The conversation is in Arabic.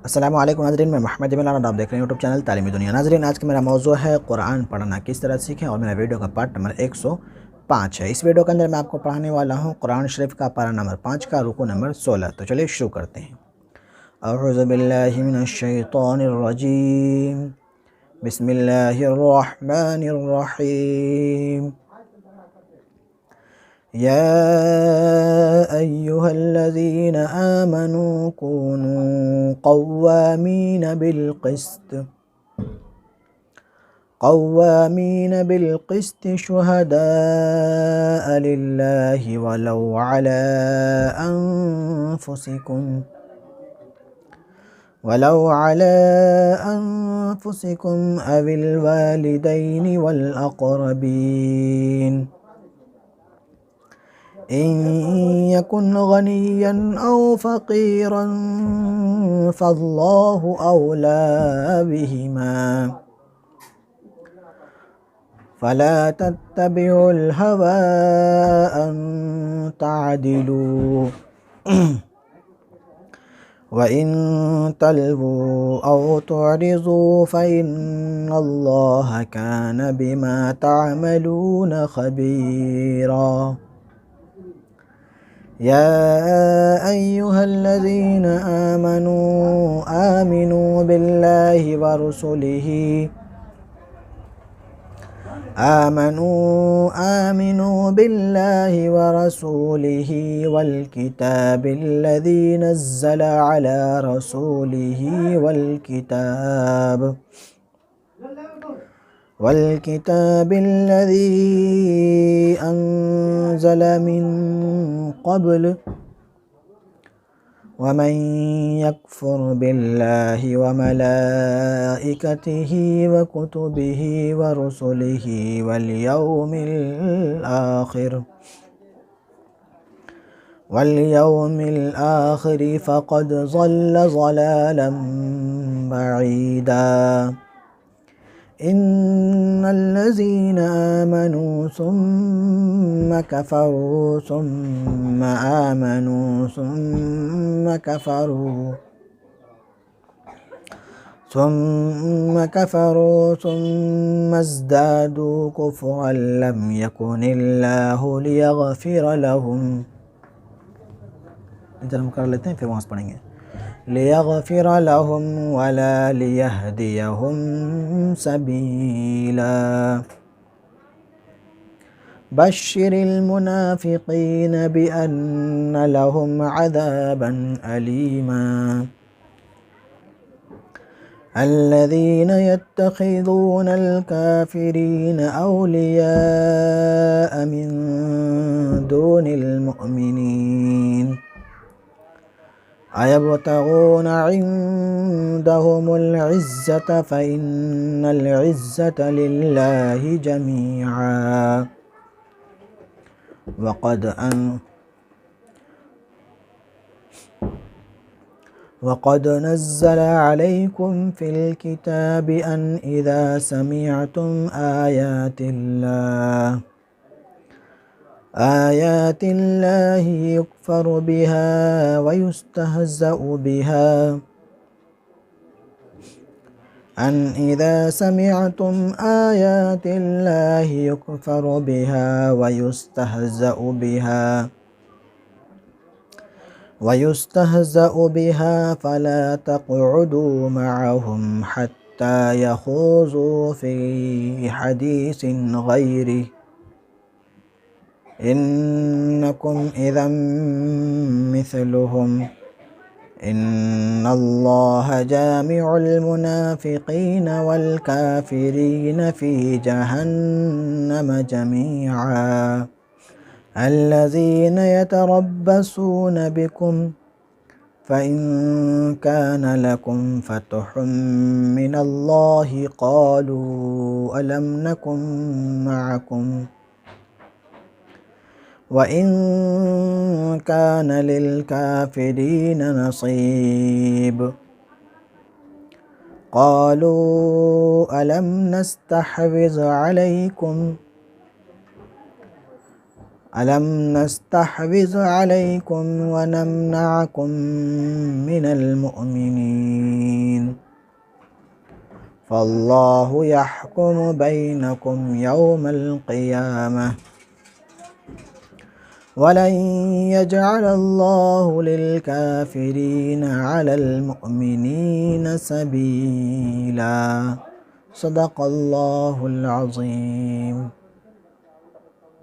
अस्सलाम वालेकुम नाज़रीन, मैं मोहम्मद इमरान और आप देख रहे हैं यूट्यूब चैनल तालीमी दुनिया। नाज़रीन, आज का मेरा मौजू है कुरान पढ़ना किस तरह सीखें और मेरा वीडियो का पार्ट नंबर 105 है। इस वीडियो के अंदर मैं आपको पढ़ाने वाला हूँ कुरान शरीफ का पारा नंबर 5 का रुकू नंबर 16। तो चलिए शुरू करते हैं। अऊज़ु बिल्लाहि मिनश शैतानिर रजीम, बिस्मिल्लाहिर रहमानिर रहीम। या अय्युहल्लज़ीना आमनू कूनू قوامين بالقسط شهداء لله ولو على أنفسكم أو الوالدين والأقربين إن يكن غنيا أو فقيرا فالله أولى بهما فلا تتبعوا الهوى أن تعدلوا وإن تلووا أو تعرضوا فإن الله كان بما تعملون خبيرا يا أيها الذين آمنوا بالله ورسوله والكتاب الذي نزل على رسوله والكتاب الذي أنزل من قبل ومن يكفر بالله وملائكته وكتبه ورسله واليوم الآخر فقد ضل ضلالا بعيدا إن الذين آمنوا ثم كفروا ثم ازدادوا كفرا لم يكن الله ليغفر لهم फिर वहाँ से पढ़ेंगे लियग़फ़िर लहुम वला लियहदियहुम सबीला बश्शिरिल मुनाफ़िक़ीन बिअन्न लहुम अज़ाबन अलीमा الذين يتخذون الكافرين أولياء من دون المؤمنين أيبتغون عندهم العزة فإن العزة لله جميعا وقد نزل عليكم في الكتاب أن إذا سمعتم آيات الله يكفر بها ويستهزأ بها فلا تقعدوا معهم حتى يخوضوا في حديث غيره إنكم إذا مثلهم إن الله جامع المنافقين والكافرين في جهنم جميعا الذين يتربصون بكم فإن كان لكم فتح من الله قالوا ألم نكن معكم وإن كان للكافرين نصيب قالوا ألم نستحوذ عليكم ألم نستحوذ عليكم ونمنعكم من المؤمنين فالله يحكم بينكم يوم القيامة ولن يجعل الله للكافرين على المؤمنين سبيلا صدق الله العظيم।